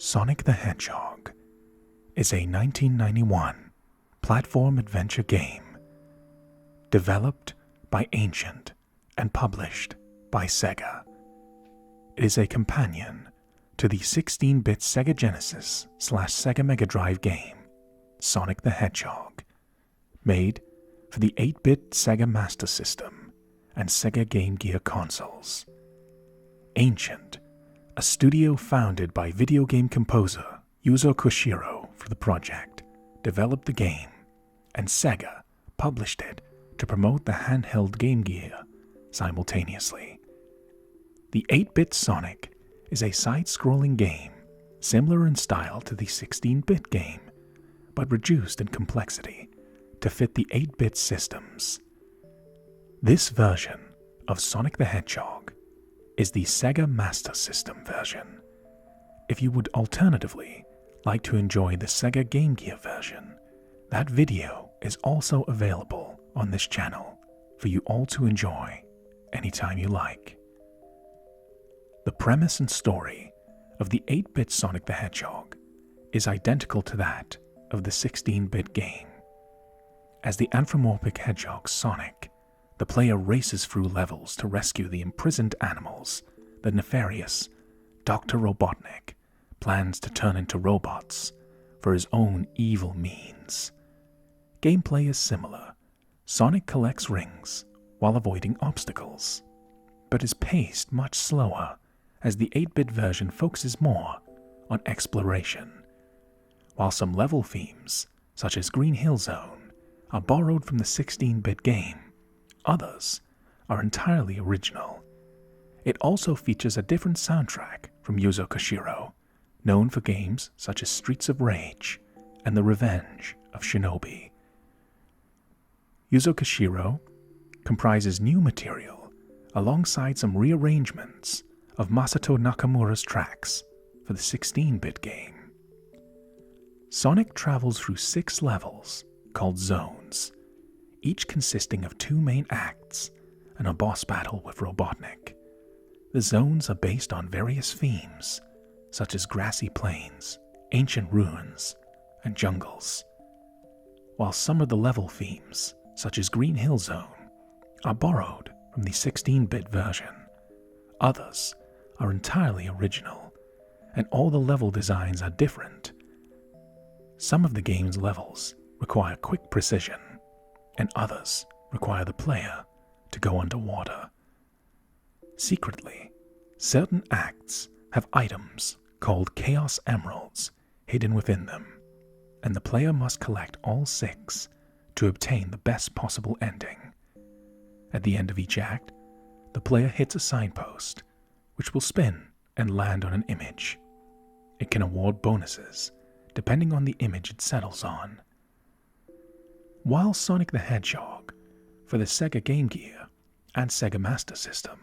Sonic the Hedgehog is a 1991 platform adventure game developed by Ancient and published by Sega. It is a companion to the 16-bit Sega Genesis/Sega Mega Drive game Sonic the Hedgehog, made for the 8-bit Sega Master System and Sega Game Gear consoles. Ancient, a studio founded by video game composer Yuzo Koshiro for the project, developed the game, and Sega published it to promote the handheld Game Gear simultaneously. The 8-bit Sonic is a side-scrolling game similar in style to the 16-bit game, but reduced in complexity to fit the 8-bit systems. This version of Sonic the Hedgehog is the Sega Master System version. If you would alternatively like to enjoy the Sega Game Gear version, that video is also available on this channel for you all to enjoy anytime you like. The premise and story of the 8-bit Sonic the Hedgehog is identical to that of the 16-bit game. As the anthropomorphic hedgehog Sonic, the player races through levels to rescue the imprisoned animals the nefarious Dr. Robotnik plans to turn into robots for his own evil means. Gameplay is similar. Sonic collects rings while avoiding obstacles, but is paced much slower as the 8-bit version focuses more on exploration. While some level themes, such as Green Hill Zone, are borrowed from the 16-bit game, others are entirely original. It also features a different soundtrack from Yuzo Koshiro, known for games such as Streets of Rage and The Revenge of Shinobi. Yuzo Koshiro comprises new material alongside some rearrangements of Masato Nakamura's tracks for the 16-bit game. Sonic travels through 6 levels called zones, each consisting of 2 main acts and a boss battle with Robotnik. The zones are based on various themes, such as grassy plains, ancient ruins, and jungles. While some of the level themes, such as Green Hill Zone, are borrowed from the 16-bit version, others are entirely original, and all the level designs are different. Some of the game's levels require quick precision, and others require the player to go underwater. Secretly, certain acts have items called Chaos Emeralds hidden within them, and the player must collect all 6 to obtain the best possible ending. At the end of each act, the player hits a signpost, which will spin and land on an image. It can award bonuses depending on the image it settles on. While Sonic the Hedgehog for the Sega Game Gear and Sega Master System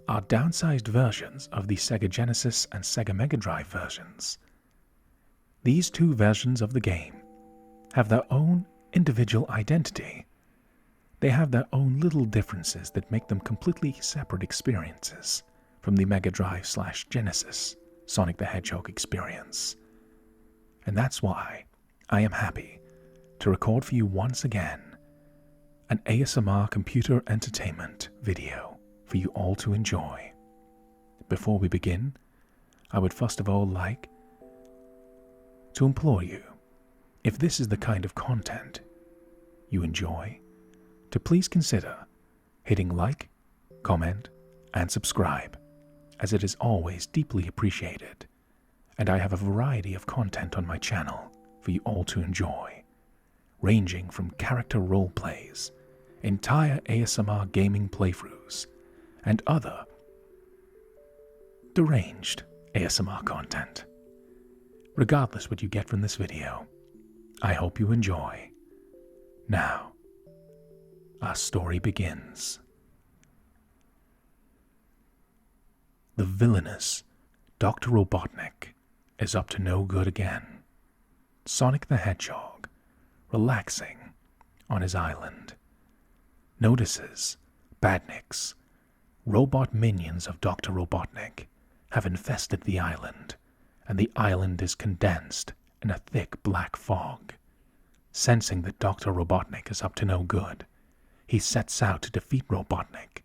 are downsized versions of the Sega Genesis and Sega Mega Drive versions, these 2 versions of the game have their own individual identity. They have their own little differences that make them completely separate experiences from the Mega Drive/Genesis Sonic the Hedgehog experience. And that's why I am happy to record for you once again an ASMR computer entertainment video for you all to enjoy. Before we begin, I would first of all like to implore you, if this is the kind of content you enjoy, to please consider hitting like, comment, and subscribe, as it is always deeply appreciated, and I have a variety of content on my channel for you all to enjoy, ranging from character role plays, entire ASMR gaming playthroughs, and other deranged ASMR content. Regardless what you get from this video, I hope you enjoy. Now, our story begins. The villainous Dr. Robotnik is up to no good again. Sonic the Hedgehog, relaxing on his island, notices badniks, robot minions of Dr. Robotnik, have infested the island and the island is condensed in a thick black fog. Sensing that Dr. Robotnik is up to no good, he sets out to defeat Robotnik,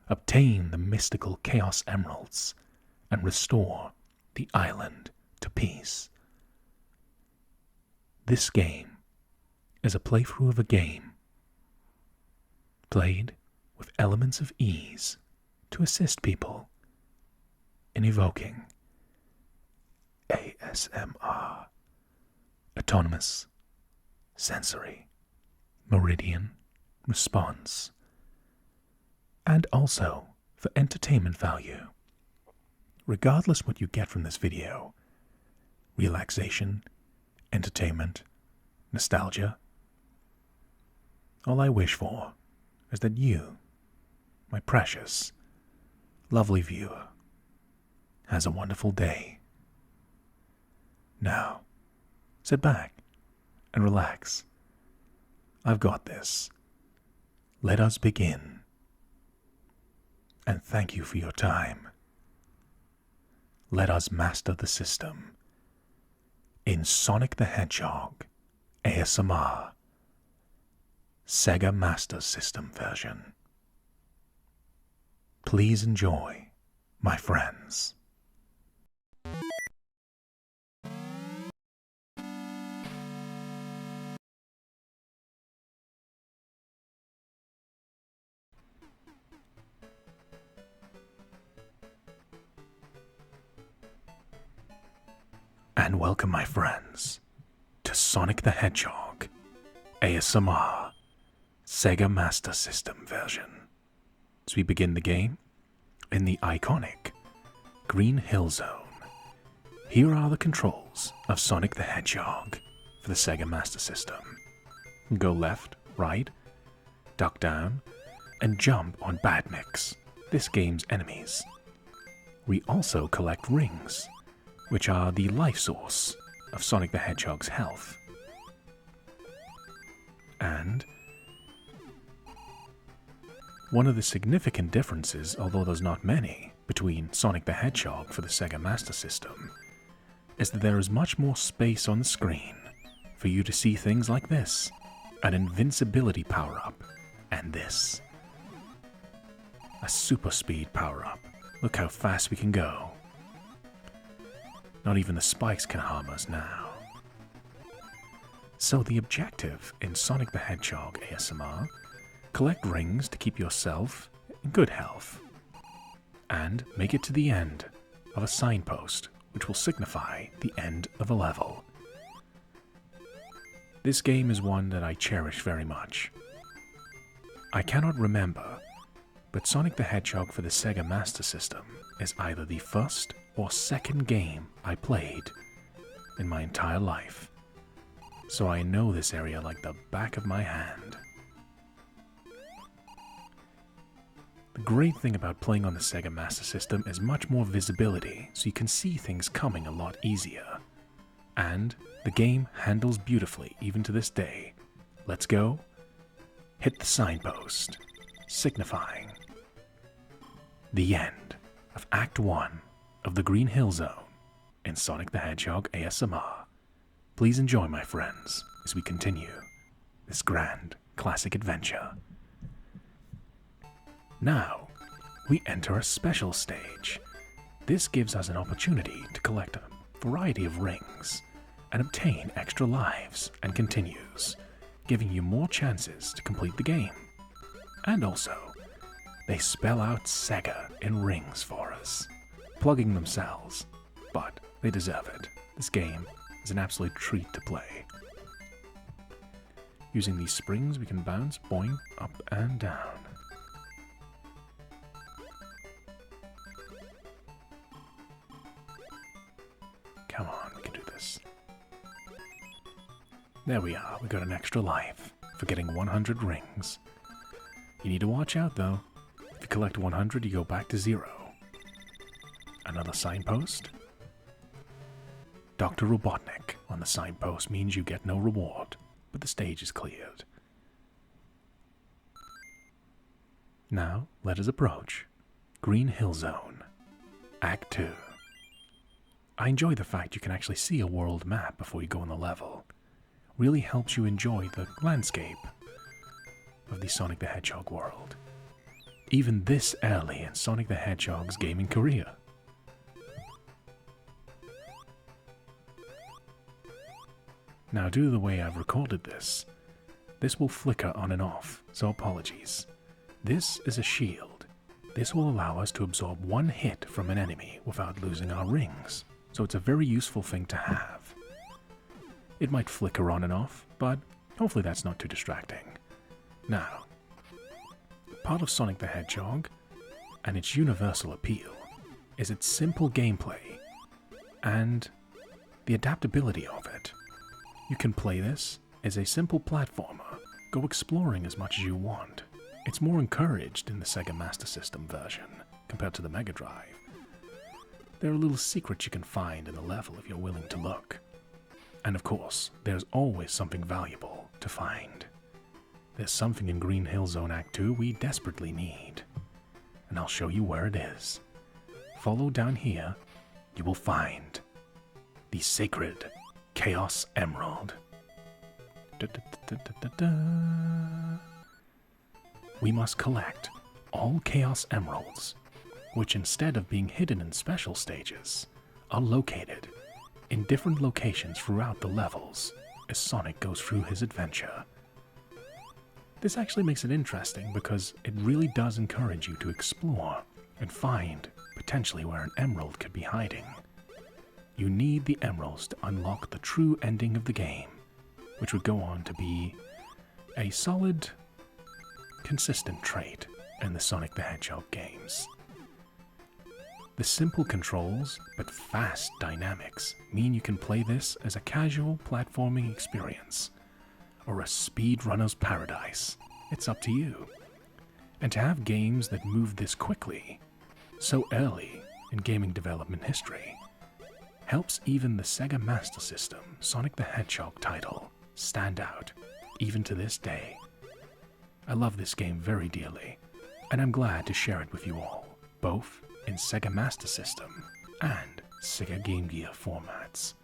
obtain the mystical Chaos Emeralds, and restore the island to peace. This game is a playthrough of a game, played with elements of ease to assist people in evoking ASMR, Autonomous Sensory Meridian Response, and also for entertainment value. Regardless what you get from this video, relaxation, entertainment, nostalgia, all I wish for is that you, my precious, lovely viewer, has a wonderful day. Now, sit back and relax. I've got this. Let us begin. And thank you for your time. Let us master the system in Sonic the Hedgehog ASMR Sega Master System version. Please enjoy, my friends. And welcome, my friends, to Sonic the Hedgehog ASMR Sega Master System version. As we begin the game in the iconic Green Hill Zone, here are the controls of Sonic the Hedgehog for the Sega Master System. Go left, right, duck down, and jump on badniks, this game's enemies. We also collect rings, which are the life source of Sonic the Hedgehog's health. And one of the significant differences, although there's not many, between Sonic the Hedgehog for the Sega Master System is that there is much more space on the screen for you to see things like this, an invincibility power-up, and this, a super speed power-up. Look how fast we can go. Not even the spikes can harm us now. So the objective in Sonic the Hedgehog ASMR, collect rings to keep yourself in good health, and make it to the end of a signpost which will signify the end of a level. This game is one that I cherish very much. I cannot remember, but Sonic the Hedgehog for the Sega Master System is either the first or second game I played in my entire life, so I know this area like the back of my hand. The great thing about playing on the Sega Master System is much more visibility, so you can see things coming a lot easier. And the game handles beautifully even to this day. Let's go. Hit the signpost, signifying the end of Act 1 of the Green Hill Zone in Sonic the Hedgehog ASMR. Please enjoy, my friends, as we continue this grand classic adventure. Now, we enter a special stage. This gives us an opportunity to collect a variety of rings and obtain extra lives and continues, giving you more chances to complete the game. And also, they spell out Sega in rings for us, plugging themselves, but they deserve it. This game is an absolute treat to play. Using these springs, we can bounce, boing, up and down. Come on, we can do this. There we are, we got an extra life for getting 100 rings. You need to watch out though. If you collect 100, you go back to 0. Another signpost. Dr. Robotnik on the signpost means you get no reward, but the stage is cleared. Now, let us approach Green Hill Zone, Act 2. I enjoy the fact you can actually see a world map before you go on the level. Really helps you enjoy the landscape of the Sonic the Hedgehog world. Even this early in Sonic the Hedgehog's gaming career. Now, due to the way I've recorded this will flicker on and off, so apologies. This is a shield. This will allow us to absorb one hit from an enemy without losing our rings, so it's a very useful thing to have. It might flicker on and off, but hopefully that's not too distracting. Now, part of Sonic the Hedgehog, and its universal appeal, is its simple gameplay, and the adaptability of it. You can play this as a simple platformer, go exploring as much as you want. It's more encouraged in the Sega Master System version, compared to the Mega Drive. There are little secrets you can find in the level if you're willing to look. And of course, there's always something valuable to find. There's something in Green Hill Zone Act 2 we desperately need. And I'll show you where it is. Follow down here, you will find the sacred Chaos Emerald. We must collect all Chaos Emeralds, which instead of being hidden in special stages, are located in different locations throughout the levels as Sonic goes through his adventure. This actually makes it interesting because it really does encourage you to explore and find potentially where an emerald could be hiding. You need the emeralds to unlock the true ending of the game, which would go on to be a solid, consistent trait in the Sonic the Hedgehog games. The simple controls but fast dynamics mean you can play this as a casual platforming experience, or a speedrunner's paradise. It's up to you. And to have games that move this quickly, so early in gaming development history, helps even the Sega Master System Sonic the Hedgehog title stand out, even to this day. I love this game very dearly, and I'm glad to share it with you all, both in Sega Master System and Sega Game Gear formats.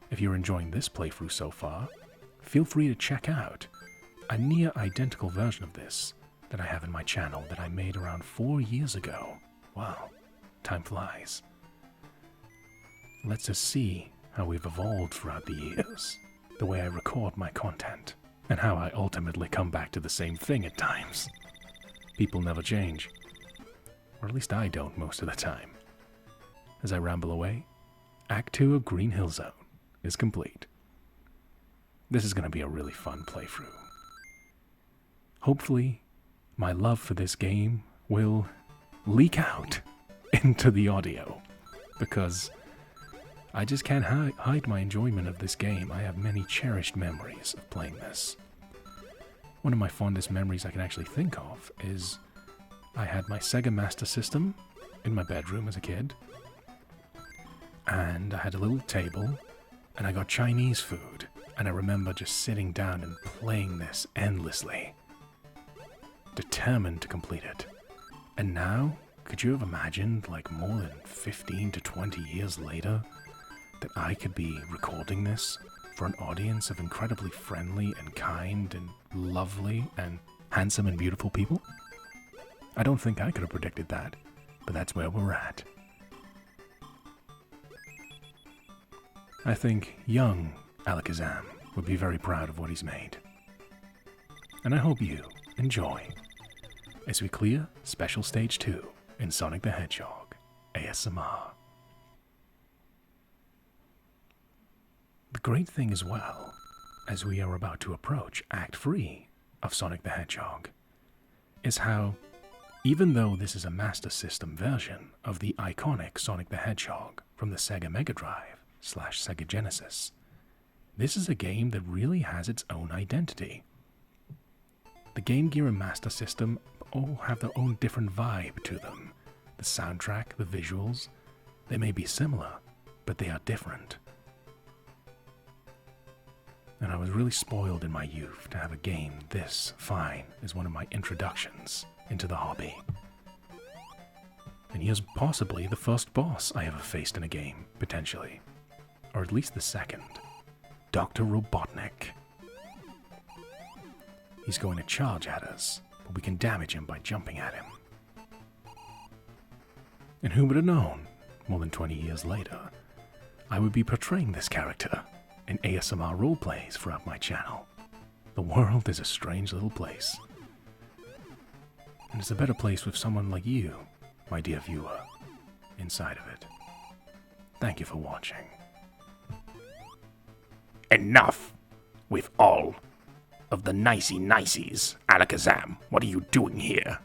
If you're enjoying this playthrough so far, feel free to check out a near identical version of this that I have in my channel that I made around 4 years ago. Wow, time flies. Let's just see how we've evolved throughout the years, the way I record my content, and how I ultimately come back to the same thing at times. People never change. Or at least I don't most of the time. As I ramble away, Act 2 of Green Hill Zone is complete. This is going to be a really fun playthrough. Hopefully, my love for this game will leak out into the audio, because I just can't hide my enjoyment of this game. I have many cherished memories of playing this. One of my fondest memories I can actually think of is I had my Sega Master System in my bedroom as a kid, and I had a little table, and I got Chinese food, and I remember just sitting down and playing this endlessly, determined to complete it. And now, could you have imagined, like more than 15 to 20 years later, that I could be recording this for an audience of incredibly friendly and kind and lovely and handsome and beautiful people? I don't think I could have predicted that, but that's where we're at. I think young Alakazam would be very proud of what he's made. And I hope you enjoy as we clear Special Stage 2 in Sonic the Hedgehog ASMR. The great thing as well, as we are about to approach Act 3 of Sonic the Hedgehog, is how, even though this is a Master System version of the iconic Sonic the Hedgehog from the Sega Mega Drive / Sega Genesis, this is a game that really has its own identity. The Game Gear and Master System all have their own different vibe to them. The soundtrack, the visuals, they may be similar, but they are different. And I was really spoiled in my youth to have a game this fine as one of my introductions into the hobby. And he is possibly the first boss I ever faced in a game, potentially. Or at least the second. Dr. Robotnik. He's going to charge at us, but we can damage him by jumping at him. And who would have known, more than 20 years later, I would be portraying this character in ASMR roleplays throughout my channel. The world is a strange little place. And it's a better place with someone like you, my dear viewer, inside of it. Thank you for watching. Enough with all of the nicey-niceys, Alakazam. What are you doing here?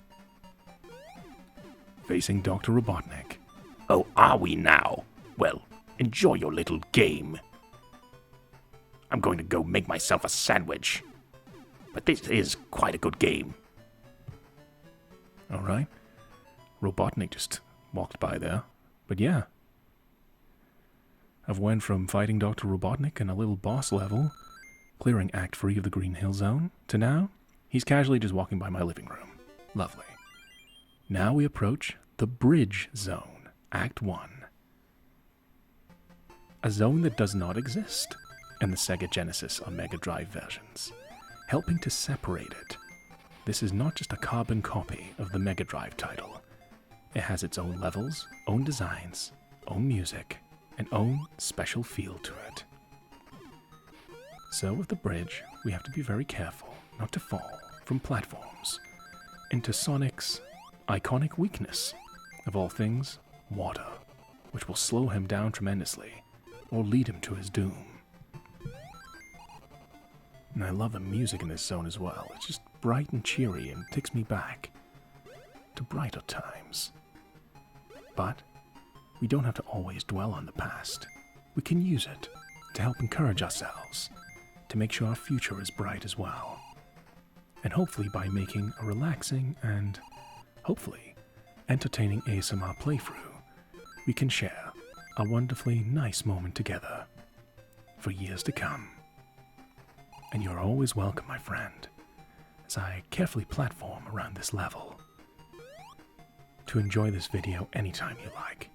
Facing Dr. Robotnik. Oh, are we now? Well, enjoy your little game. I'm going to go make myself a sandwich. But this is quite a good game. Alright. Robotnik just walked by there. But yeah. I've went from fighting Dr. Robotnik in a little boss level, clearing Act 3 of the Green Hill Zone, to now, he's casually just walking by my living room. Lovely. Now we approach the Bridge Zone, Act 1. A zone that does not exist in the Sega Genesis or Mega Drive versions, helping to separate it. This is not just a carbon copy of the Mega Drive title. It has its own levels, own designs, own music, and own special feel to it. So with the bridge, we have to be very careful not to fall from platforms into Sonic's iconic weakness, of all things, water, which will slow him down tremendously or lead him to his doom. And I love the music in this zone as well. It's just bright and cheery and takes me back to brighter times. But we don't have to always dwell on the past. We can use it to help encourage ourselves, to make sure our future is bright as well. And hopefully by making a relaxing and, hopefully, entertaining ASMR playthrough, we can share a wonderfully nice moment together for years to come. And you're always welcome, my friend, as I carefully platform around this level. To enjoy this video anytime you like.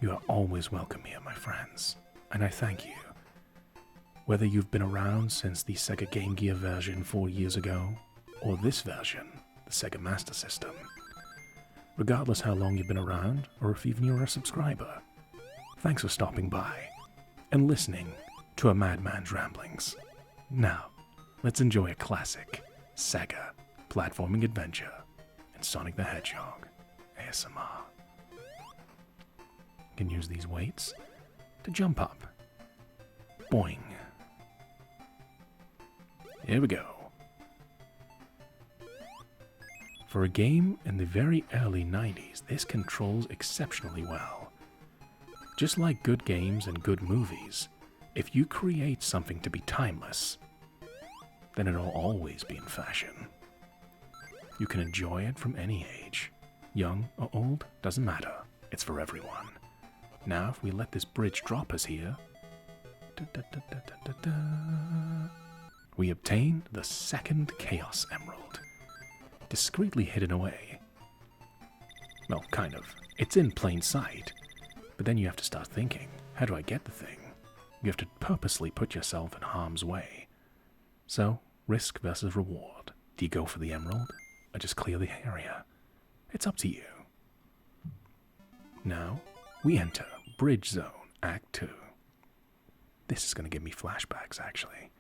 You are always welcome here, my friends, and I thank you. Whether you've been around since the Sega Game Gear version 4 years ago, or this version, the Sega Master System. Regardless how long you've been around, or if even you're a subscriber, thanks for stopping by and listening to a madman's ramblings. Now, let's enjoy a classic Sega platforming adventure in Sonic the Hedgehog ASMR. You can use these weights to jump up. Boing. Here we go. For a game in the very early 90s, this controls exceptionally well. Just like good games and good movies, if you create something to be timeless, then it'll always be in fashion. You can enjoy it from any age. Young or old, doesn't matter. It's for everyone. Now, if we let this bridge drop us here, we obtain the second Chaos Emerald, discreetly hidden away. Well, kind of. It's in plain sight, but then you have to start thinking, how do I get the thing? You have to purposely put yourself in harm's way. So, risk versus reward. Do you go for the emerald, or just clear the area? It's up to you. Now, we enter Bridge Zone, Act 2. This is going to give me flashbacks, actually.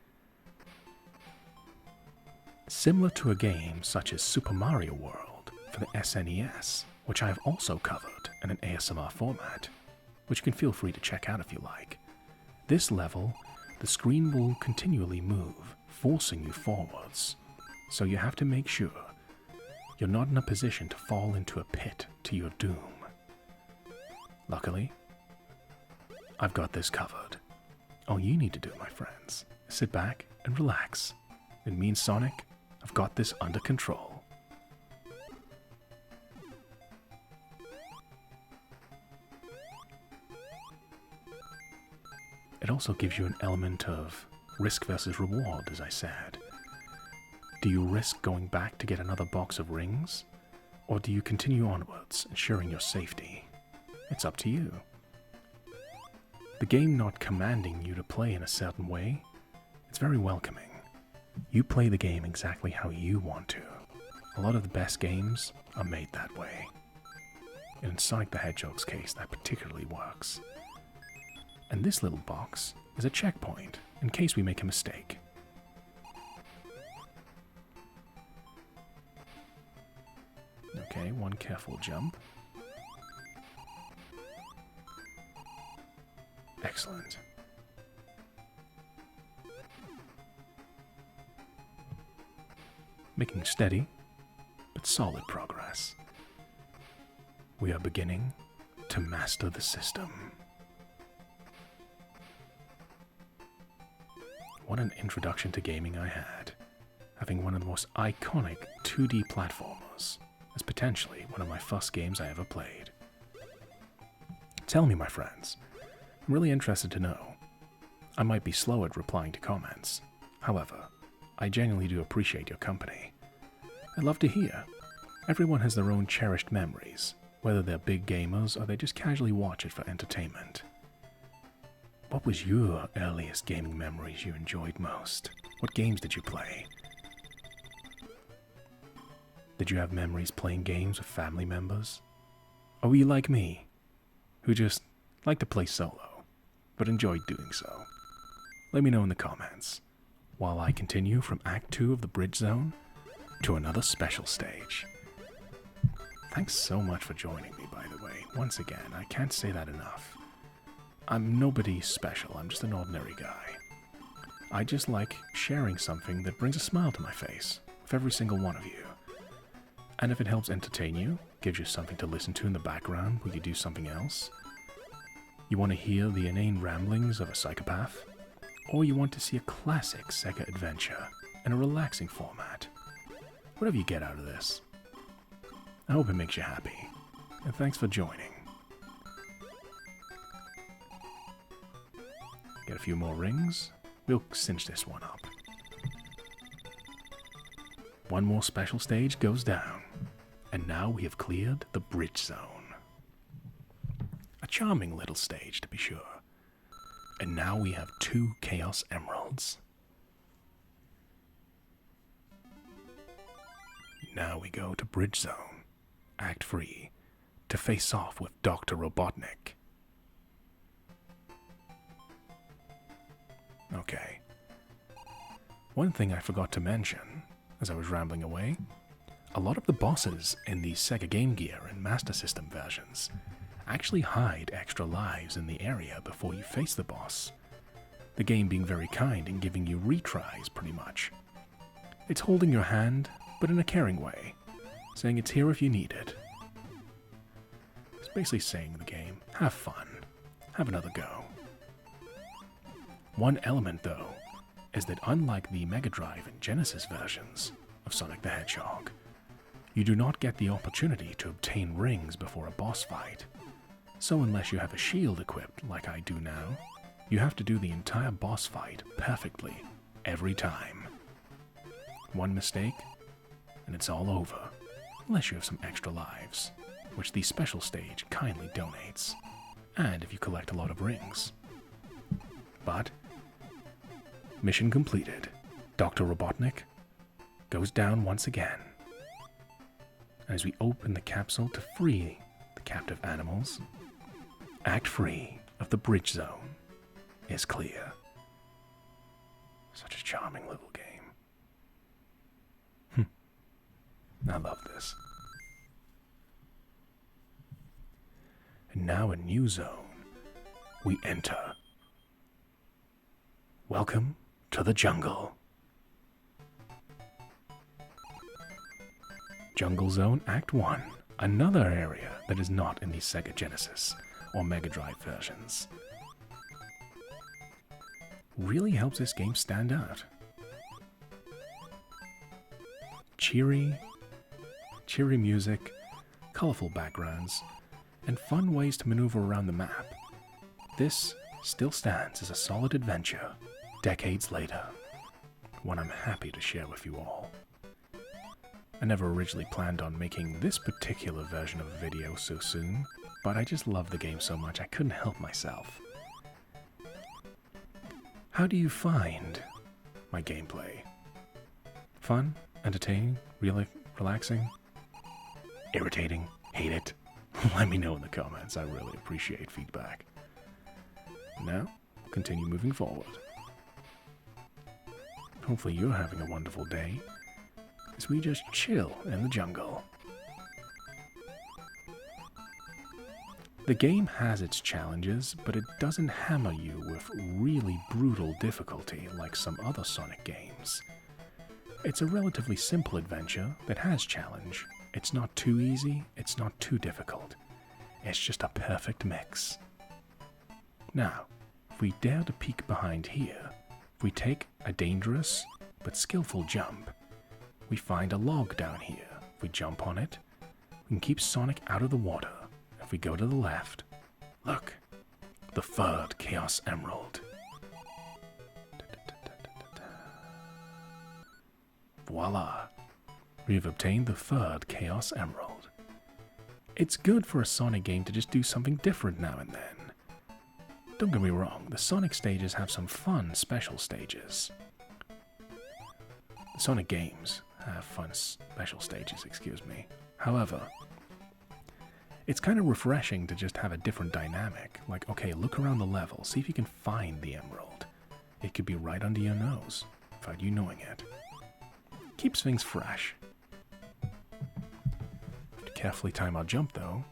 Similar to a game such as Super Mario World for the SNES, which I have also covered in an ASMR format, which you can feel free to check out if you like. This level, the screen will continually move, forcing you forwards, so you have to make sure you're not in a position to fall into a pit to your doom. Luckily, I've got this covered. All you need to do, my friends, is sit back and relax. It means Sonic, I've got this under control. It also gives you an element of risk versus reward, as I said. Do you risk going back to get another box of rings? Or do you continue onwards, ensuring your safety? It's up to you. The game not commanding you to play in a certain way, it's very welcoming. You play the game exactly how you want to. A lot of the best games are made that way. In Sonic the Hedgehog's case, that particularly works. And this little box is a checkpoint in case we make a mistake. Okay, one careful jump. Excellent. Making steady, but solid progress. We are beginning to master the system. What an introduction to gaming I had, having one of the most iconic 2D platformers as potentially one of my first games I ever played. Tell me, my friends. I'm really interested to know. I might be slow at replying to comments. However, I genuinely do appreciate your company. I'd love to hear. Everyone has their own cherished memories, whether they're big gamers or they just casually watch it for entertainment. What was your earliest gaming memories you enjoyed most? What games did you play? Did you have memories playing games with family members? Or were you like me, who just liked to play solo, but enjoyed doing so? Let me know in the comments, while I continue from Act 2 of the Bridge Zone to another special stage. Thanks so much for joining me, by the way. Once again, I can't say that enough. I'm nobody special, I'm just an ordinary guy. I just like sharing something that brings a smile to my face, with every single one of you. And if it helps entertain you, gives you something to listen to in the background while you do something else, you want to hear the inane ramblings of a psychopath, or you want to see a classic Sega adventure in a relaxing format, whatever you get out of this, I hope it makes you happy, and thanks for joining. Get a few more rings, we'll cinch this one up. One more special stage goes down, and now we have cleared the Bridge Zone. A charming little stage, to be sure. And now we have 2 Chaos Emeralds. Now we go to Bridge Zone, Act 3, to face off with Dr. Robotnik. Okay. One thing I forgot to mention, as I was rambling away, a lot of the bosses in the Sega Game Gear and Master System versions actually hide extra lives in the area before you face the boss. The game being very kind in giving you retries, pretty much. It's holding your hand, but in a caring way, saying it's here if you need it. It's basically saying in the game, have fun, have another go. One element, though, is that unlike the Mega Drive and Genesis versions of Sonic the Hedgehog, you do not get the opportunity to obtain rings before a boss fight. So unless you have a shield equipped like I do now, you have to do the entire boss fight perfectly, every time. One mistake, and it's all over, unless you have some extra lives, which the special stage kindly donates, and if you collect a lot of rings. But, mission completed. Dr. Robotnik goes down once again. As we open the capsule to free the captive animals, Act 3 of the Bridge Zone is clear. Such a charming little game. I love this. And now a new zone we enter. Welcome to the jungle. Jungle Zone Act 1, another area that is not in the Sega Genesis or Mega Drive versions. Really helps this game stand out. Cheery music, colorful backgrounds, and fun ways to maneuver around the map. This still stands as a solid adventure decades later, one I'm happy to share with you all. I never originally planned on making this particular version of a video so soon, but I just love the game so much I couldn't help myself. How do you find my gameplay? Fun? Entertaining? Relaxing? Irritating? Hate it? Let me know in the comments. I really appreciate feedback. Now, continue moving forward. Hopefully you're having a wonderful day as we just chill in the jungle. The game has its challenges, but it doesn't hammer you with really brutal difficulty like some other Sonic games. It's a relatively simple adventure that has challenge. It's not too easy, it's not too difficult. It's just a perfect mix. Now, if we dare to peek behind here, if we take a dangerous but skillful jump, we find a log down here. If we jump on it, we can keep Sonic out of the water. If we go to the left, look, the third Chaos Emerald. Voila! We've obtained the third Chaos Emerald. It's good for a Sonic game to just do something different now and then. Don't get me wrong, the Sonic stages have some fun special stages. The Sonic games have fun special stages, excuse me. However, it's kind of refreshing to just have a different dynamic. Like, okay, look around the level, see if you can find the emerald. It could be right under your nose, without you knowing it. Keeps things fresh. Have to carefully time our jump though,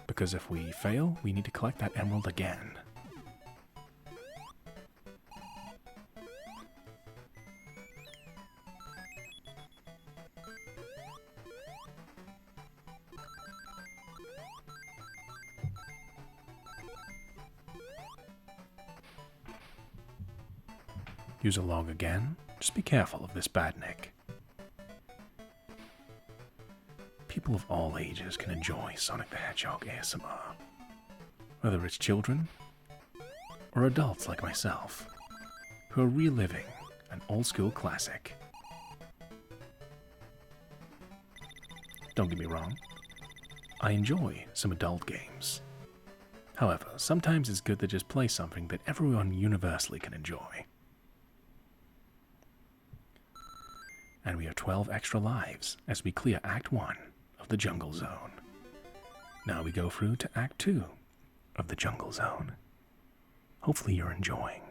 because if we fail, we need to collect that emerald again. Use a log again. Just be careful of this badnik. People of all ages can enjoy Sonic the Hedgehog ASMR. Whether it's children or adults like myself, who are reliving an old-school classic. Don't get me wrong, I enjoy some adult games. However, sometimes it's good to just play something that everyone universally can enjoy. And we have 12 extra lives as we clear Act 1 of the Jungle Zone. Now we go through to Act 2 of the Jungle Zone. Hopefully you're enjoying.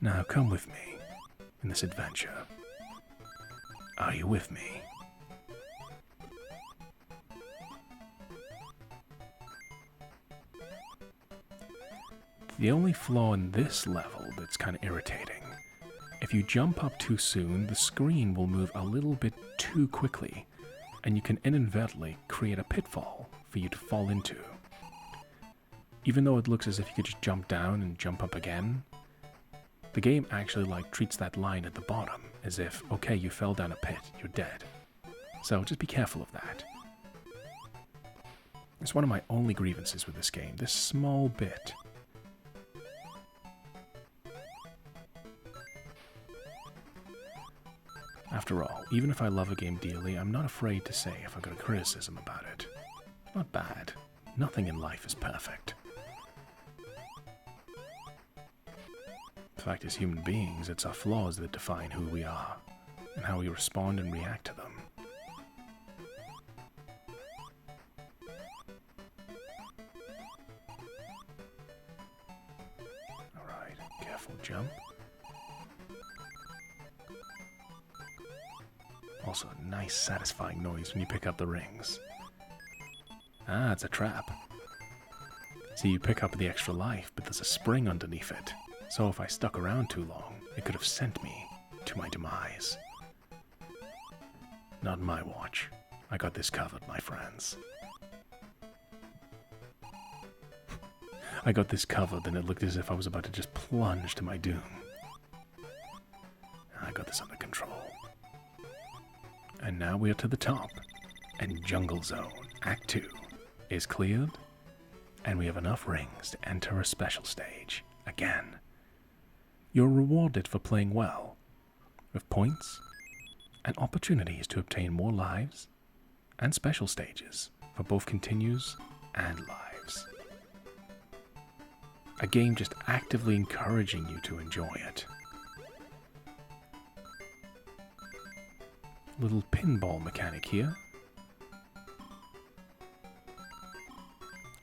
Now come with me in this adventure. Are you with me? The only flaw in this level that's kind of irritating, if you jump up too soon, the screen will move a little bit too quickly, and you can inadvertently create a pitfall for you to fall into. Even though it looks as if you could just jump down and jump up again, the game actually treats that line at the bottom as if, okay, you fell down a pit, you're dead. So just be careful of that. It's one of my only grievances with this game, this small bit. After all, even if I love a game dearly, I'm not afraid to say if I've got a criticism about it. Not bad. Nothing in life is perfect. In fact, as human beings, it's our flaws that define who we are, and how we respond and react to them. Alright, careful jump. Also, a nice satisfying noise when you pick up the rings. Ah, it's a trap. See, you pick up the extra life, but there's a spring underneath it. So if I stuck around too long, it could have sent me to my demise. Not in my watch. I got this covered, my friends. I got this covered, and it looked as if I was about to just plunge to my doom. I got this under control. And now we are to the top, and Jungle Zone Act 2 is cleared, and we have enough rings to enter a special stage again. You're rewarded for playing well, with points and opportunities to obtain more lives and special stages for both continues and lives. A game just actively encouraging you to enjoy it. Little pinball mechanic here.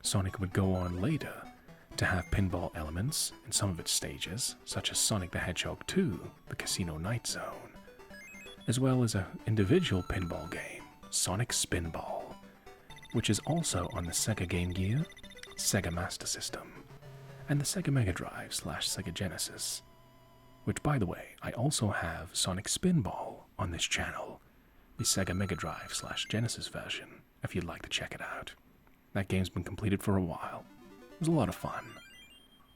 Sonic would go on later to have pinball elements in some of its stages, such as Sonic the Hedgehog 2, the Casino Night Zone, as well as an individual pinball game, Sonic Spinball, which is also on the Sega Game Gear, Sega Master System, and the Sega Mega Drive / Sega Genesis, which, by the way, I also have Sonic Spinball on this channel, the Sega Mega Drive / Genesis version, if you'd like to check it out. That game's been completed for a while. It was a lot of fun.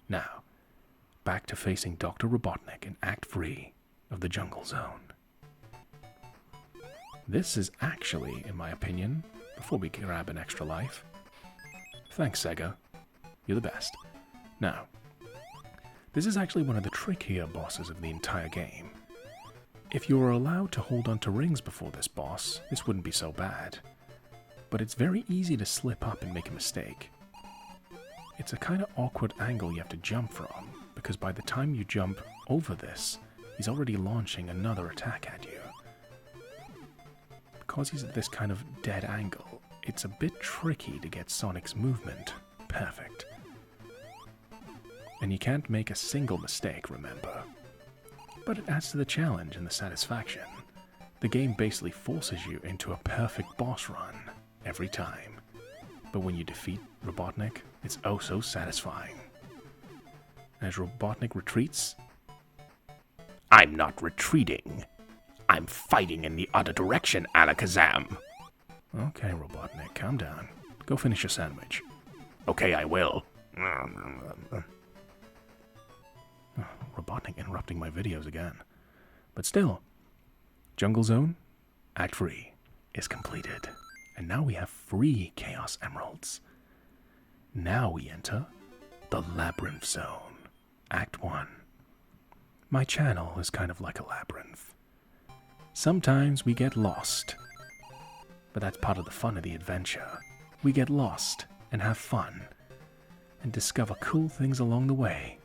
Now, back to facing Dr. Robotnik in Act 3 of the Jungle Zone. This is actually, in my opinion, before we grab an extra life. Thanks, Sega. You're the best. Now, this is actually one of the trickier bosses of the entire game. If you were allowed to hold onto rings before this boss, this wouldn't be so bad. But it's very easy to slip up and make a mistake. It's a kind of awkward angle you have to jump from, because by the time you jump over this, he's already launching another attack at you. Because he's at this kind of dead angle, it's a bit tricky to get Sonic's movement perfect. And you can't make a single mistake, remember. But it adds to the challenge and the satisfaction. The game basically forces you into a perfect boss run every time. But when you defeat Robotnik, it's oh so satisfying. And as Robotnik retreats, I'm not retreating. I'm fighting in the other direction, Alakazam. Okay, Robotnik, calm down. Go finish your sandwich. Okay, I will. Robotnik interrupting my videos again. But still, Jungle Zone, Act 3, is completed. And now we have 3 Chaos Emeralds. Now we enter the Labyrinth Zone, Act 1. My channel is kind of like a labyrinth. Sometimes we get lost, but that's part of the fun of the adventure. We get lost and have fun, and discover cool things along the way,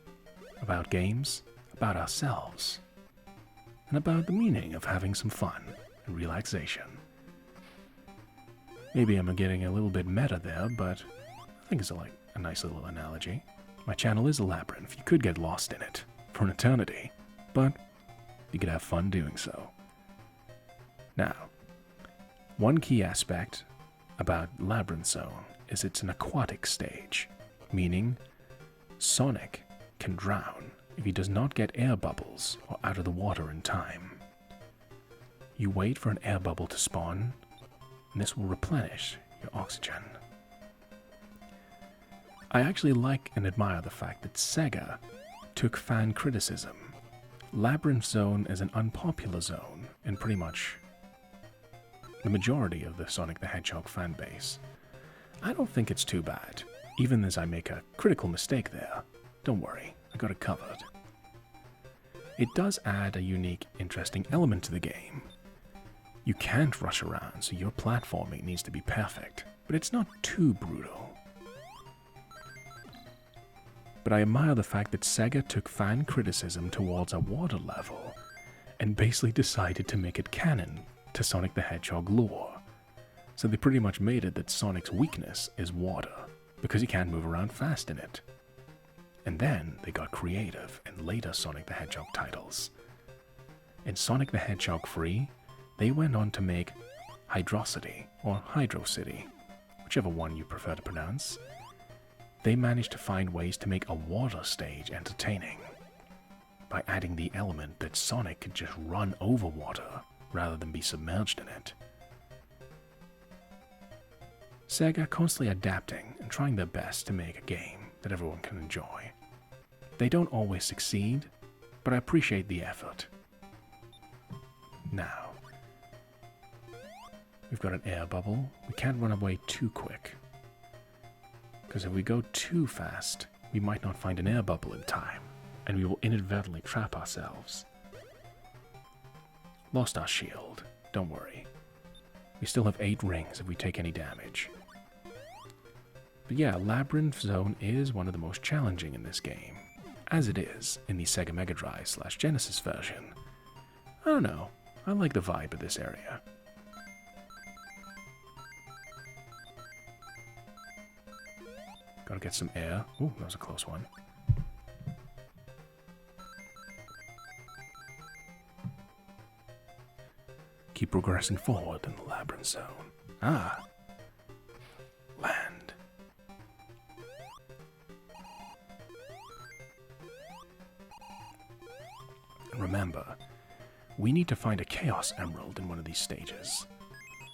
about games, about ourselves, and about the meaning of having some fun and relaxation. Maybe I'm getting a little bit meta there, but I think it's like a nice little analogy. My channel is a labyrinth. You could get lost in it for an eternity, but you could have fun doing so. Now, one key aspect about Labyrinth Zone is it's an aquatic stage, meaning Sonic can drown if he does not get air bubbles or out of the water in time. You wait for an air bubble to spawn, and this will replenish your oxygen. I actually like and admire the fact that Sega took fan criticism. Labyrinth Zone is an unpopular zone in pretty much the majority of the Sonic the Hedgehog fan base. I don't think it's too bad, even as I make a critical mistake there. Don't worry, I got it covered. It does add a unique, interesting element to the game. You can't rush around, so your platforming needs to be perfect, but it's not too brutal. But I admire the fact that Sega took fan criticism towards a water level and basically decided to make it canon to Sonic the Hedgehog lore. So they pretty much made it that Sonic's weakness is water, because he can't move around fast in it. And then they got creative in later Sonic the Hedgehog titles. In Sonic the Hedgehog 3, they went on to make Hydrocity, or Hydro City, whichever one you prefer to pronounce. They managed to find ways to make a water stage entertaining by adding the element that Sonic could just run over water rather than be submerged in it. Sega constantly adapting and trying their best to make a game that everyone can enjoy. They don't always succeed, but I appreciate the effort. Now, we've got an air bubble. We can't run away too quick, because if we go too fast, we might not find an air bubble in time, and we will inadvertently trap ourselves. Lost our shield. Don't worry. We still have 8 rings if we take any damage. But yeah, Labyrinth Zone is one of the most challenging in this game, as it is in the Sega Mega Drive / Genesis version. I don't know, I like the vibe of this area. Gotta get some air. Ooh, that was a close one. Keep progressing forward in the Labyrinth Zone. Ah. Land. And remember, we need to find a Chaos Emerald in one of these stages.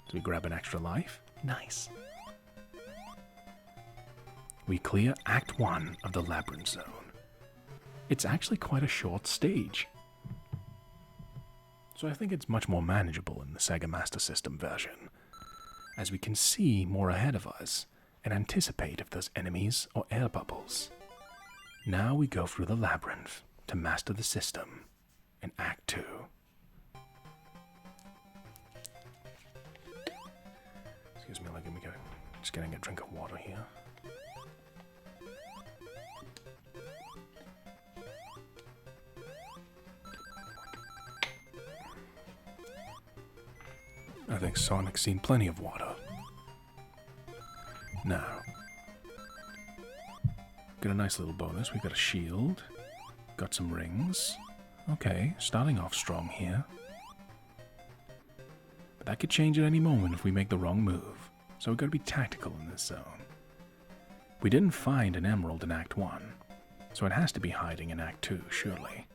Do we grab an extra life? Nice. We clear Act 1 of the Labyrinth Zone. It's actually quite a short stage. So I think it's much more manageable in the Sega Master System version, as we can see more ahead of us and anticipate if there's enemies or air bubbles. Now we go through the labyrinth to master the system in Act 2. Excuse me, let me go. Just getting a drink of water here. I think Sonic's seen plenty of water. Now, got a nice little bonus. We got a shield, got some rings. Okay, starting off strong here. But that could change at any moment if we make the wrong move. So we've got to be tactical in this zone. We didn't find an emerald in Act 1, so it has to be hiding in Act 2, surely.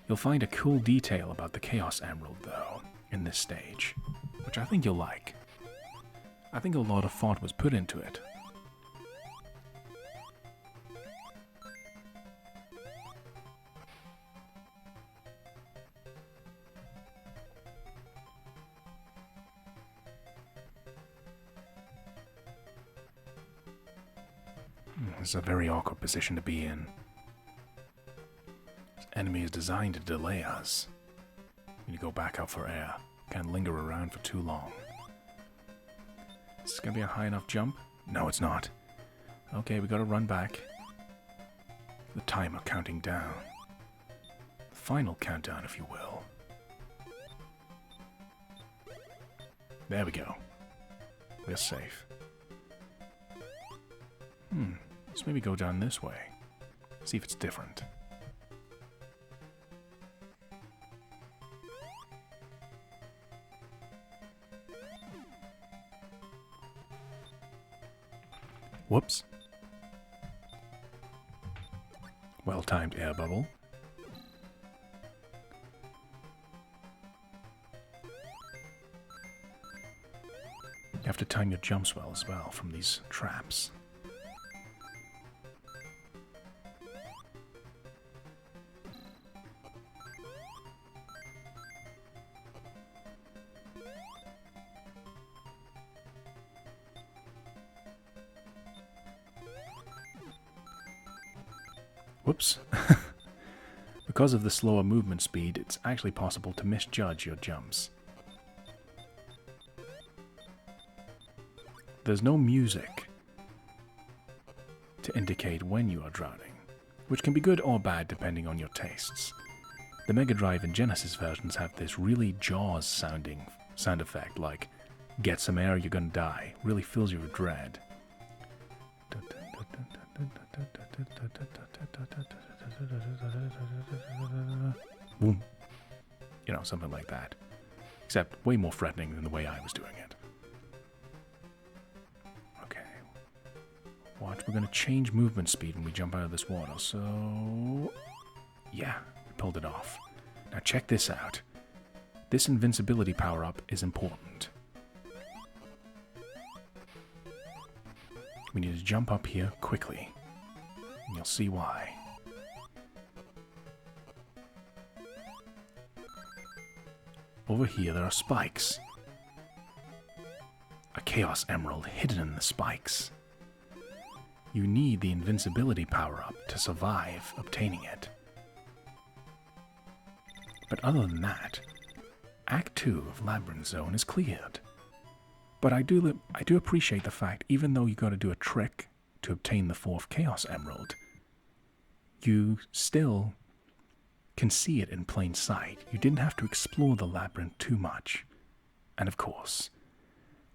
You'll find a cool detail about the Chaos Emerald, though, in this stage, which I think you'll like. I think a lot of thought was put into it. This is a very awkward position to be in. This enemy is designed to delay us. We need to go back out for air. Can't linger around for too long. Is this gonna be a high enough jump? No, it's not. Okay, we gotta run back. The timer counting down. The final countdown, if you will. There we go. We're safe. Let's maybe go down this way. See if it's different. Whoops. Well-timed air bubble. You have to time your jumps well as well from these traps. Whoops. Because of the slower movement speed, it's actually possible to misjudge your jumps. There's no music to indicate when you are drowning, which can be good or bad depending on your tastes. The Mega Drive and Genesis versions have this really Jaws sounding sound effect, like, get some air, you're gonna die. Really fills you with dread. Boom. You know, something like that. Except way more threatening than the way I was doing it. Okay. Watch, we're going to change movement speed when we jump out of this water, so... yeah, we pulled it off. Now check this out. This invincibility power-up is important. We need to jump up here quickly. And you'll see why. Over here there are spikes. A Chaos Emerald hidden in the spikes. You need the invincibility power-up to survive obtaining it. But other than that, Act 2 of Labyrinth Zone is cleared. But I do appreciate the fact, even though you got to do a trick to obtain the 4th Chaos Emerald, you still can see it in plain sight. You didn't have to explore the labyrinth too much. And of course,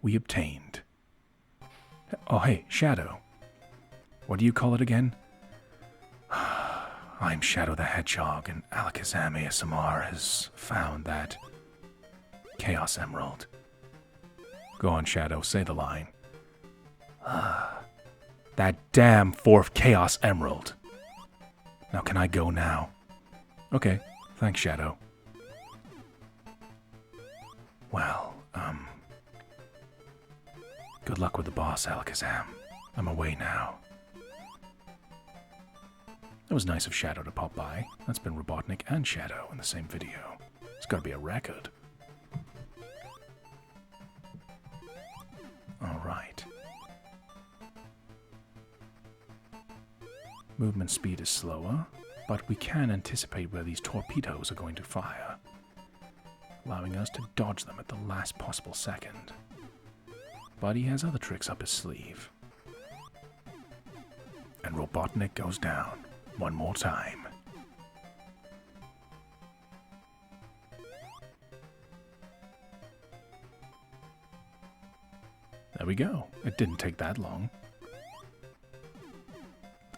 we obtained... Oh, hey, Shadow. What do you call it again? I'm Shadow the Hedgehog, and Alakazam ASMR has found that Chaos Emerald. Go on, Shadow, say the line. That damn 4th Chaos Emerald. Now can I go now? Okay, thanks, Shadow. Well, good luck with the boss, Alakazam. I'm away now. It was nice of Shadow to pop by. That's been Robotnik and Shadow in the same video. It's gotta be a record. Alright. Movement speed is slower, but we can anticipate where these torpedoes are going to fire, allowing us to dodge them at the last possible second. But he has other tricks up his sleeve. And Robotnik goes down one more time. There we go. It didn't take that long.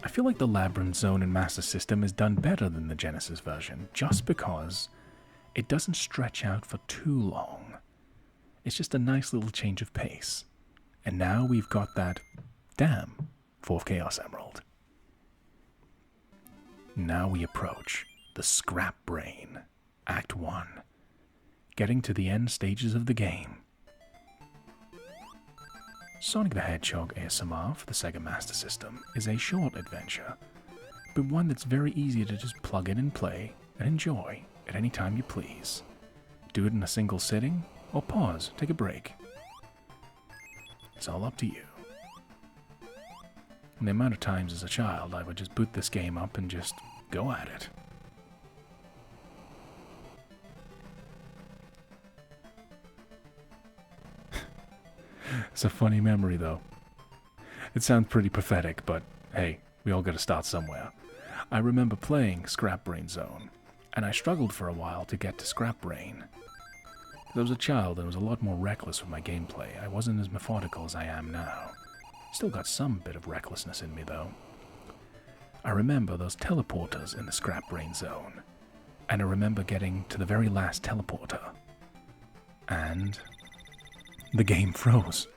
I feel like the Labyrinth Zone in Master System is done better than the Genesis version, just because it doesn't stretch out for too long. It's just a nice little change of pace. And now we've got that, damn, 4th Chaos Emerald. Now we approach the Scrap Brain, Act 1, getting to the end stages of the game. Sonic the Hedgehog ASMR for the Sega Master System is a short adventure, but one that's very easy to just plug in and play and enjoy at any time you please. Do it in a single sitting, or pause, take a break. It's all up to you. And the amount of times as a child I would just boot this game up and just go at it. It's a funny memory, though. It sounds pretty pathetic, but hey, we all gotta start somewhere. I remember playing Scrap Brain Zone, and I struggled for a while to get to Scrap Brain. I was a child and was a lot more reckless with my gameplay. I wasn't as methodical as I am now. Still got some bit of recklessness in me, though. I remember those teleporters in the Scrap Brain Zone, and I remember getting to the very last teleporter, and the game froze.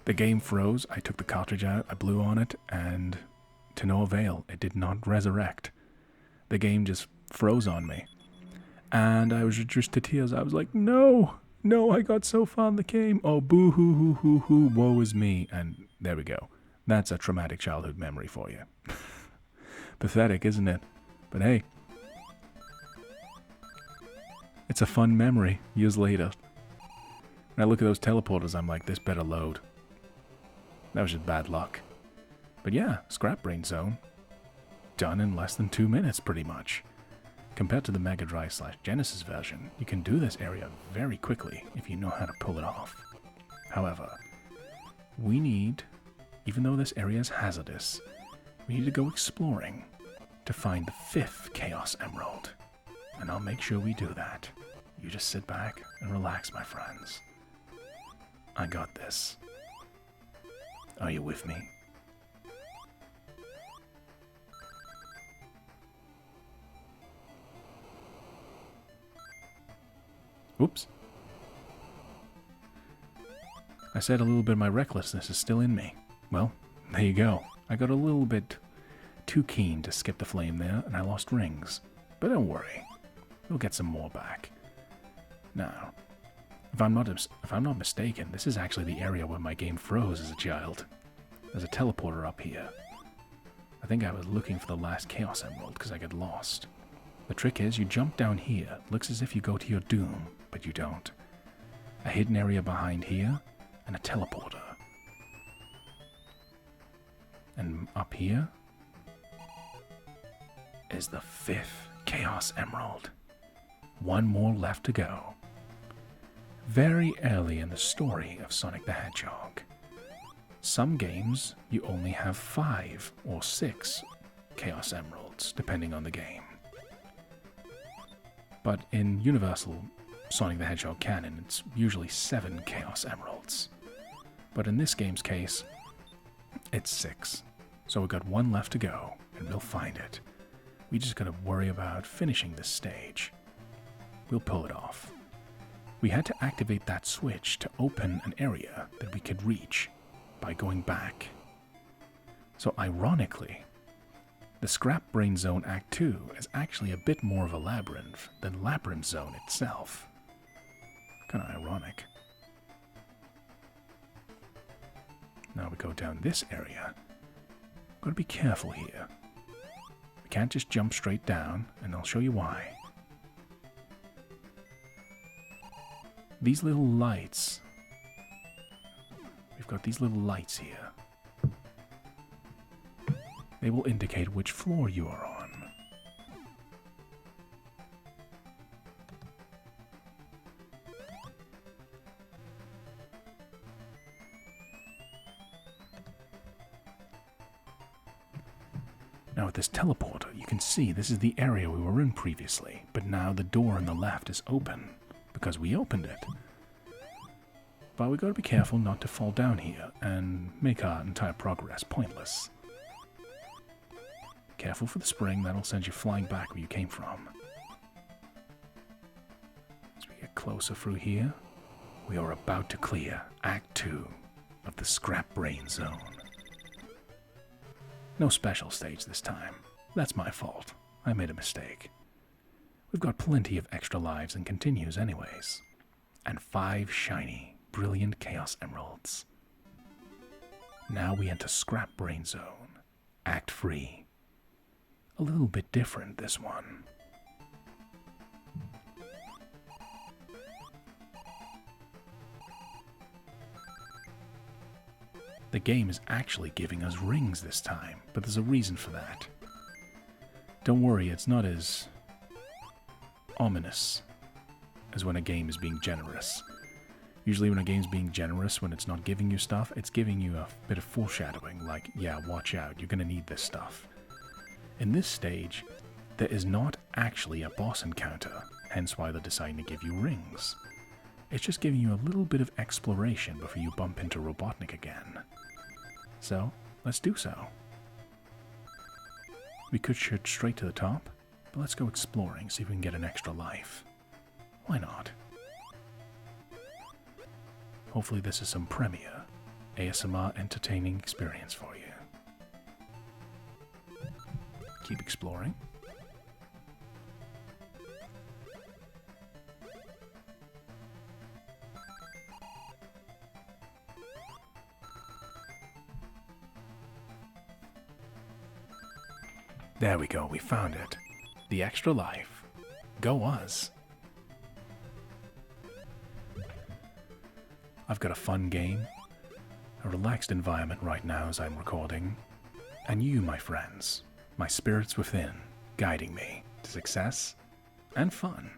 The game froze, I took the cartridge out, I blew on it, and to no avail, it did not resurrect. The game just froze on me. And I was reduced to tears. I was like, no, I got so far in the game. Oh, boo hoo hoo hoo hoo, woe is me. And there we go. That's a traumatic childhood memory for you. Pathetic, isn't it? But hey, it's a fun memory years later. When I look at those teleporters, I'm like, this better load. That was just bad luck. But yeah, Scrap Brain Zone. Done in less than 2 minutes, pretty much. Compared to the Mega Drive / Genesis version, you can do this area very quickly if you know how to pull it off. However, we need, even though this area is hazardous, we need to go exploring to find the 5th Chaos Emerald. And I'll make sure we do that. You just sit back and relax, my friends. I got this. Are you with me? Oops. I said a little bit of my recklessness is still in me. Well, there you go. I got a little bit too keen to skip the flame there, and I lost rings. But don't worry. We'll get some more back. Now, if I'm not mistaken, this is actually the area where my game froze as a child. There's a teleporter up here. I think I was looking for the last Chaos Emerald because I got lost. The trick is you jump down here. It looks as if you go to your doom, but you don't. A hidden area behind here, and a teleporter. And up here is the 5th Chaos Emerald. One more left to go. Very early in the story of Sonic the Hedgehog. Some games, you only have 5 or 6 Chaos Emeralds, depending on the game. But in Universal Sonic the Hedgehog canon, it's usually 7 Chaos Emeralds. But in this game's case, it's 6. So we've got 1 left to go, and we'll find it. We just gotta worry about finishing this stage. We'll pull it off. We had to activate that switch to open an area that we could reach by going back. So ironically, the Scrap Brain Zone Act 2 is actually a bit more of a labyrinth than Labyrinth Zone itself. Kinda ironic. Now we go down this area. Gotta be careful here. We can't just jump straight down, and I'll show you why. These little lights. We've got these little lights here. They will indicate which floor you are on. Now with this teleporter, you can see this is the area we were in previously, but now the door on the left is open, because we opened it. But we gotta be careful not to fall down here and make our entire progress pointless. Careful for the spring, that'll send you flying back where you came from. As we get closer through here, we are about to clear Act 2 of the Scrap Brain Zone. No special stage this time. That's my fault. I made a mistake. We've got plenty of extra lives and continues anyways. And 5 shiny, brilliant Chaos Emeralds. Now we enter Scrap Brain Zone, Act 3. A little bit different, this one. The game is actually giving us rings this time, but there's a reason for that. Don't worry, it's not as ominous as when a game is being generous. Usually when a game's being generous, when it's not giving you stuff, it's giving you a bit of foreshadowing, like, yeah, watch out, you're gonna need this stuff. In this stage, there is not actually a boss encounter, hence why they're deciding to give you rings. It's just giving you a little bit of exploration before you bump into Robotnik again. So, let's do so. We could shoot straight to the top, but let's go exploring, see if we can get an extra life. Why not? Hopefully this is some premiere, ASMR entertaining experience for you. Keep exploring. There we go, we found it. The extra life. Go us. I've got a fun game, a relaxed environment right now as I'm recording, and you, my friends, my spirits within, guiding me to success and fun.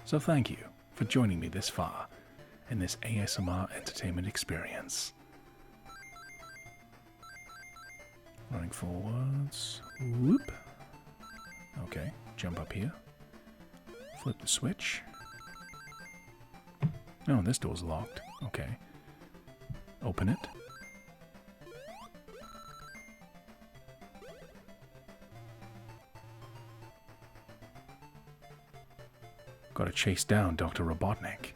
So thank you for joining me this far in this ASMR entertainment experience. Running forwards. Whoop. Okay, jump up here. Flip the switch. Oh, this door's locked. Okay. Open it. Gotta chase down Dr. Robotnik.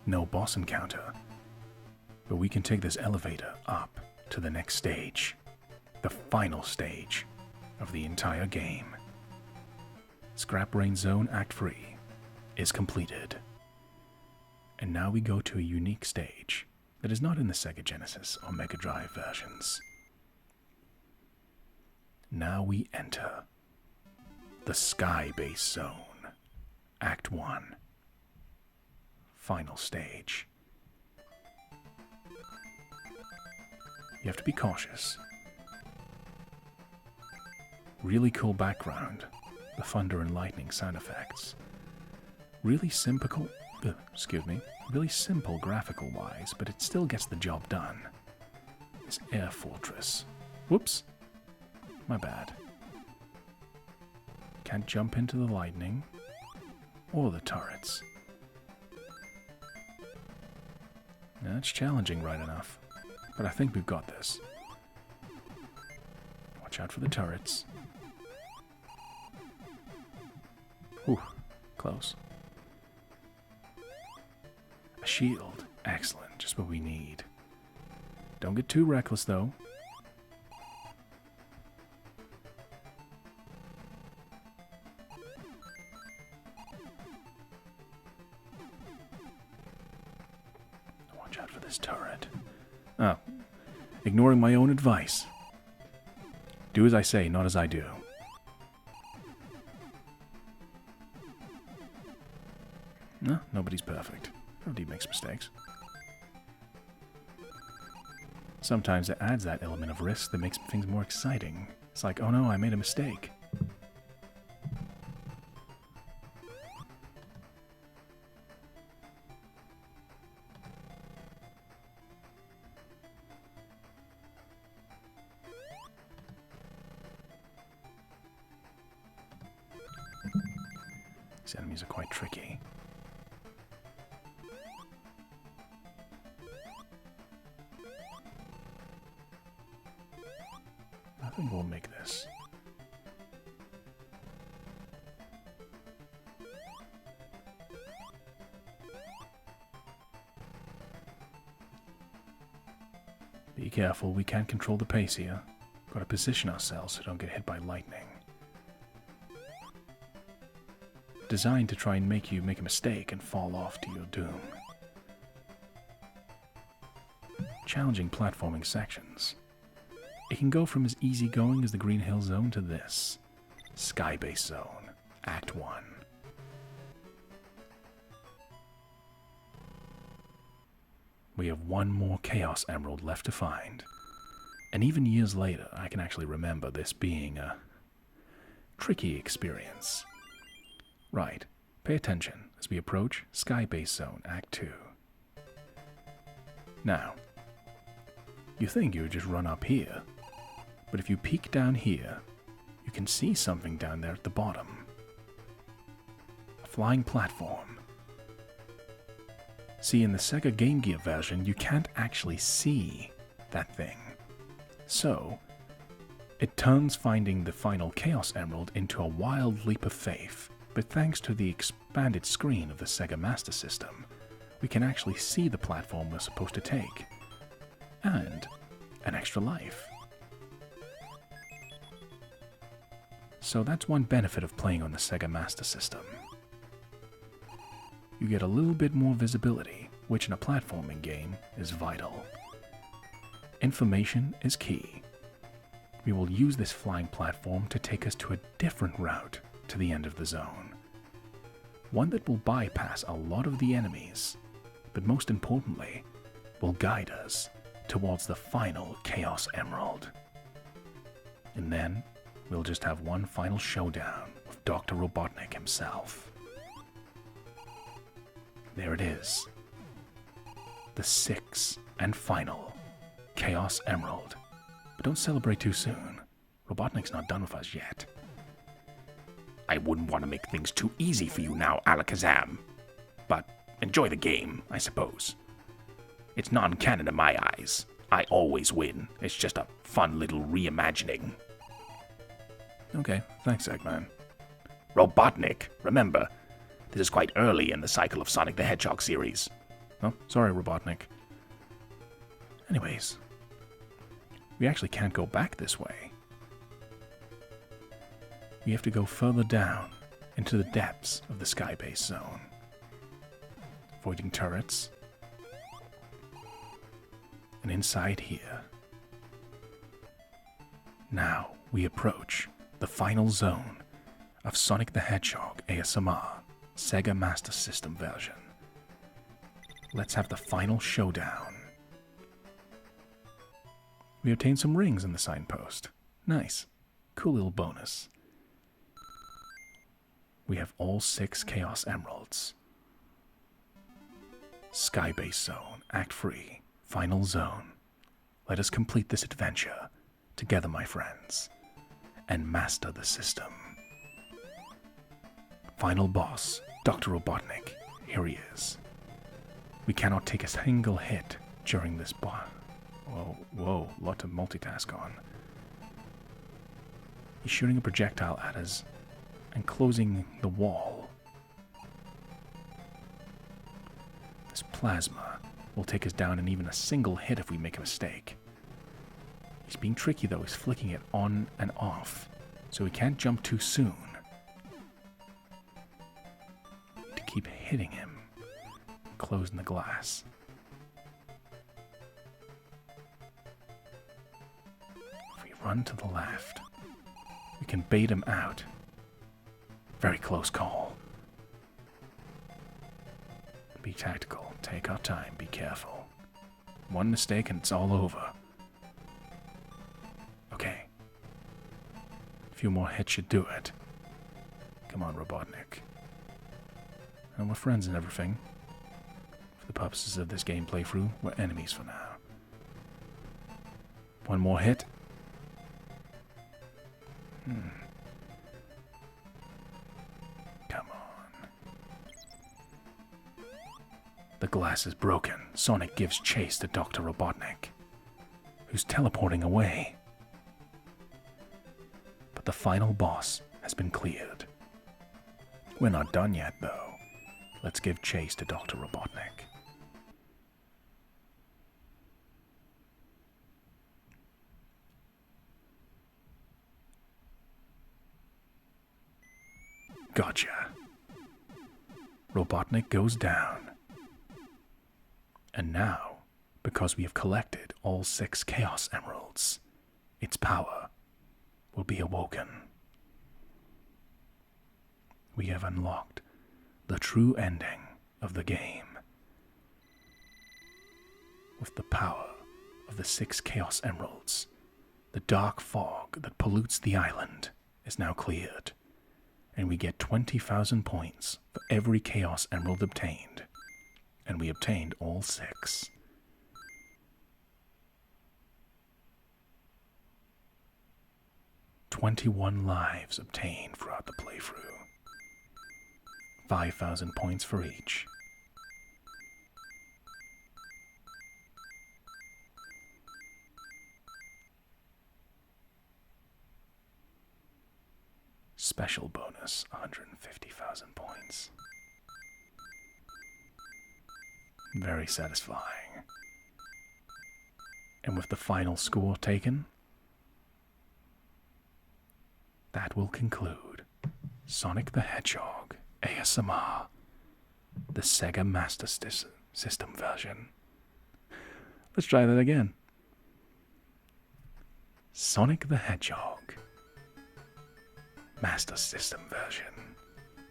No boss encounter. But we can take this elevator up to the next stage. The final stage of the entire game. Scrap Brain Zone Act 3 is completed. And now we go to a unique stage that is not in the Sega Genesis or Mega Drive versions. Now we enter the Sky Base Zone, Act 1. Final stage. You have to be cautious. Really cool background. The thunder and lightning sound effects. Really simple, really simple graphical-wise, but it still gets the job done. This air fortress. Whoops. My bad. Can't jump into the lightning or the turrets. Now, it's challenging right enough, but I think we've got this. Watch out for the turrets. Whew, close. A shield. Excellent, just what we need. Don't get too reckless, though. Watch out for this turret. Oh, ignoring my own advice. Do as I say, not as I do. No, nobody's perfect. Everybody makes mistakes. Sometimes it adds that element of risk that makes things more exciting. It's like, oh no, I made a mistake. These enemies are quite tricky. I think we'll make this. Be careful, we can't control the pace here. Gotta position ourselves so we don't get hit by lightning. Designed to try and make you make a mistake and fall off to your doom. Challenging platforming sections. It can go from as easygoing as the Green Hill Zone to this. Sky-based Zone, Act 1. We have one more Chaos Emerald left to find. And even years later, I can actually remember this being a tricky experience. Right, pay attention as we approach Sky-based Zone, Act 2. Now, you think you would just run up here, but if you peek down here, you can see something down there at the bottom. A flying platform. See, in the Sega Game Gear version, you can't actually see that thing. So, it turns finding the final Chaos Emerald into a wild leap of faith. But thanks to the expanded screen of the Sega Master System, we can actually see the platform we're supposed to take. And an extra life. So that's one benefit of playing on the Sega Master System. You get a little bit more visibility, which in a platforming game is vital. Information is key. We will use this flying platform to take us to a different route to the end of the zone. One that will bypass a lot of the enemies, but most importantly, will guide us towards the final Chaos Emerald. And then, we'll just have one final showdown with Dr. Robotnik himself. There it is. The sixth and final Chaos Emerald. But don't celebrate too soon. Robotnik's not done with us yet. I wouldn't want to make things too easy for you now, Alakazam. But enjoy the game, I suppose. It's non-canon in my eyes. I always win. It's just a fun little reimagining. Okay, thanks, Eggman. Robotnik, remember, this is quite early in the cycle of Sonic the Hedgehog series. Oh, sorry, Robotnik. Anyways, we actually can't go back this way. We have to go further down into the depths of the Sky-based Zone. Avoiding turrets. And inside here. Now we approach the final zone of Sonic the Hedgehog ASMR Sega Master System version. Let's have the final showdown. We obtain some rings in the signpost. Nice. Cool little bonus. We have all 6 Chaos Emeralds. Skybase Zone, Act 3, Final Zone. Let us complete this adventure together, my friends, and master the system. Final boss, Dr. Robotnik. Here he is. We cannot take a single hit during this boss. Whoa, lot to multitask on. He's shooting a projectile at us and closing the wall. This plasma will take us down in even a single hit if we make a mistake. He's being tricky though, he's flicking it on and off, so we can't jump too soon. To keep hitting him, closing the glass. If we run to the left, we can bait him out. Very close call. Be tactical, take our time, be careful. One mistake and it's all over. Okay. A few more hits should do it. Come on, Robotnik. And we're friends and everything. For the purposes of this game playthrough, we're enemies for now. One more hit. Come on. The glass is broken. Sonic gives chase to Dr. Robotnik, who's teleporting away. But the final boss has been cleared. We're not done yet, though. Let's give chase to Dr. Robotnik. Gotcha. Robotnik goes down. And now, because we have collected all 6 Chaos Emeralds, its power will be awoken. We have unlocked the true ending of the game. With the power of the 6 Chaos Emeralds, the dark fog that pollutes the island is now cleared, and we get 20,000 points for every Chaos Emerald obtained. And we obtained all 6. "21 lives obtained throughout the playthrough. 5,000 points for each. Special bonus, 150,000 points. Very satisfying. And with the final score taken, that will conclude Sonic the Hedgehog ASMR, the Sega Master System version. Let's try that again. Sonic the Hedgehog Master System version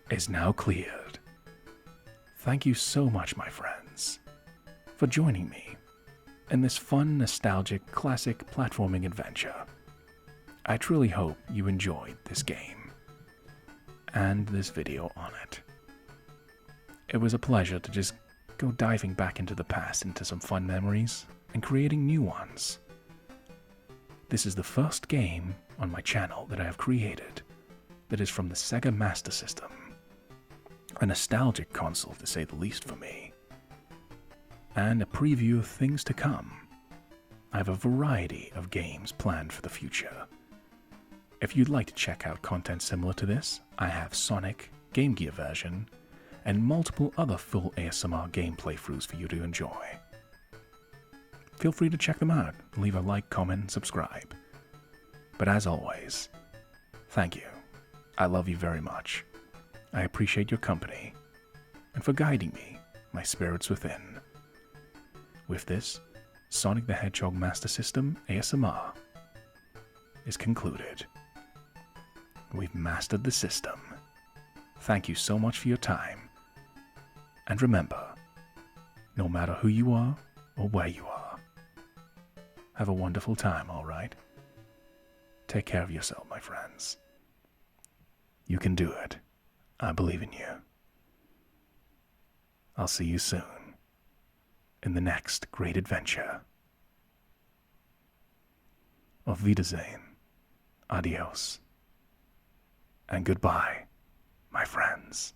is now cleared. Thank you so much, my friends, for joining me in this fun, nostalgic, classic platforming adventure. I truly hope you enjoyed this game and this video on it. It was a pleasure to just go diving back into the past, into some fun memories, and creating new ones. This is the first game on my channel that I have created that is from the Sega Master System. A nostalgic console, to say the least, for me. And a preview of things to come. I have a variety of games planned for the future. If you'd like to check out content similar to this, I have Sonic, Game Gear version, and multiple other full ASMR game playthroughs for you to enjoy. Feel free to check them out, leave a like, comment, and subscribe. But as always, thank you. I love you very much. I appreciate your company, and for guiding me, my spirits within. With this, Sonic the Hedgehog Master System ASMR is concluded. We've mastered the system. Thank you so much for your time. And remember, no matter who you are or where you are, have a wonderful time, alright? Take Take care of yourself, my friends. You can do it. I believe in you. I'll see you soon in the next great adventure. Auf Wiedersehen, adios, and goodbye, my friends.